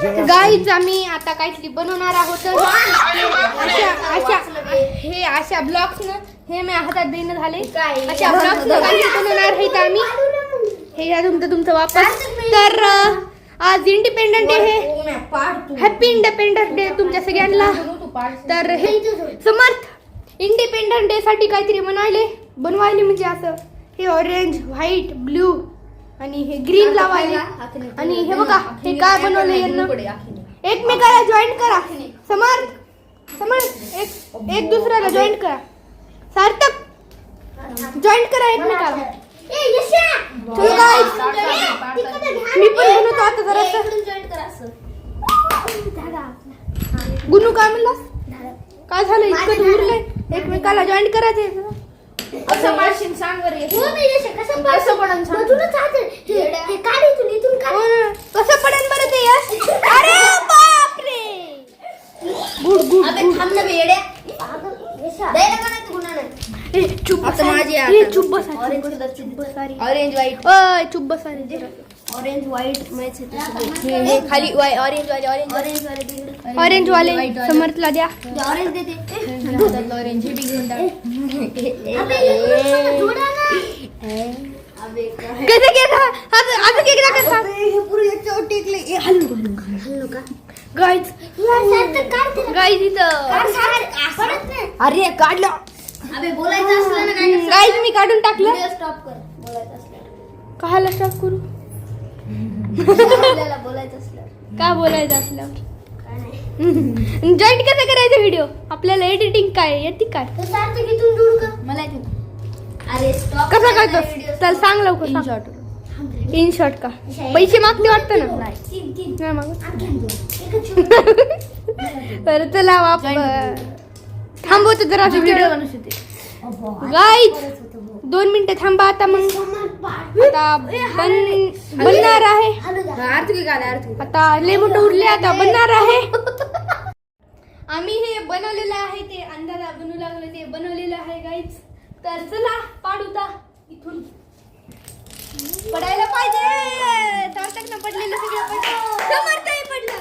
Guys आम्ही आता काहीतरी बनवणार आहोत. अशा ब्लॉक्स न हे मी हातात देणं झाले. अशा ब्लॉक्स बनवणार आहेत आम्ही. हे तुमचं वापस. तर आज इंडिपेंडन्स डे आहे. हॅपी इंडिपेंडन्स डे तुमच्या सगळ्यांना. तर हे समर्थ इंडिपेंडन्स डे साठी काहीतरी बनवायले म्हणजे असं हे ऑरेंज व्हाईट ब्ल्यू आणि हे ग्रीन लावायले. आणि हे बघा हे काय बनवलं यांना. एकमेकाला जॉईंट करा. समर्थ एक दुसऱ्याला जॉईंट करा. सार्थक जॉईंट करा एकमेकाला. चलो गाइस मी पण बनवतो आता जरा. गुनू काय म्हणलास. काय झालं इतकं उरलंय. एकमेकाला जॉईंट करायचं. कसं पाडशील सांग बरं. कसं पडन बरं ते यश. अरे बापरे. गुड अबे थांब ना बे येड्या. द्यायला का नाही तू गुन्हा नाही. चुप आता माझी आहे. ये चुप बस. ऑरेंज कलर चुप सारी. Orange white. ओय चुप बस. ऑरेंज व्हाईट मॅच आहे. हे खाली ऑरेंज वाले ऑरेंज वाले समर्थला द्या. ऑरेंज देते. ऑरेंज हे बी घेऊन टाक. कैसे केला आता केला कसा. हे पुरे याच्यावर टेकले. ए हल्लो का गाईज इथं. अरे काढलं. अबे बोलायचं असलं ना काय गाईज मी काढून टाकलं. स्टॉप कर. बोलायचं असलं काहाला स्टॉप करू. आपल्याला बोलायचं असलं का बोलायचं असल्यावर काय नाही. जॉईंट कसं करायचं व्हिडिओ. आपल्याला एडिटिंग काय येते काय. तर सार्थक इथून दूर कर. मला येते. अरे स्टॉप कसा करतो चल सांग लवकर. In short. इन शॉर्ट का पैसे मागते वाटतं ना. नाही मागत. बरं चला थांबवतो जरा व्हिडिओ. गाईज 2 मिनिटं थांबा. आता मग आता बनणार आहे. आता लय मोठं उरले. आता बनणार आहे. आम्ही हे बनवलेलं आहे. ते अंधारा बनवू लागले ते बनवलेलं आहे गाईज. तर चला पाडूता इथून. पडायला पाहिजे. तारतक पडलेलं सगळं पडलं.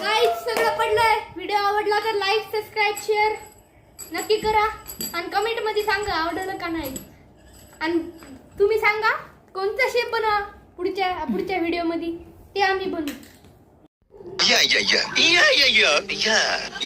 गाईज सगळं पडलंय. व्हिडिओ आवडला तर लाईक सबस्क्राईब शेअर नक्की करा. आणि कमेंट मध्ये सांगा आवडलं का नाही. आणि तुम्ही सांगा कोणता शेप बनवा पुढच्या व्हिडिओ मध्ये. ते आम्ही बनवू. Yeah.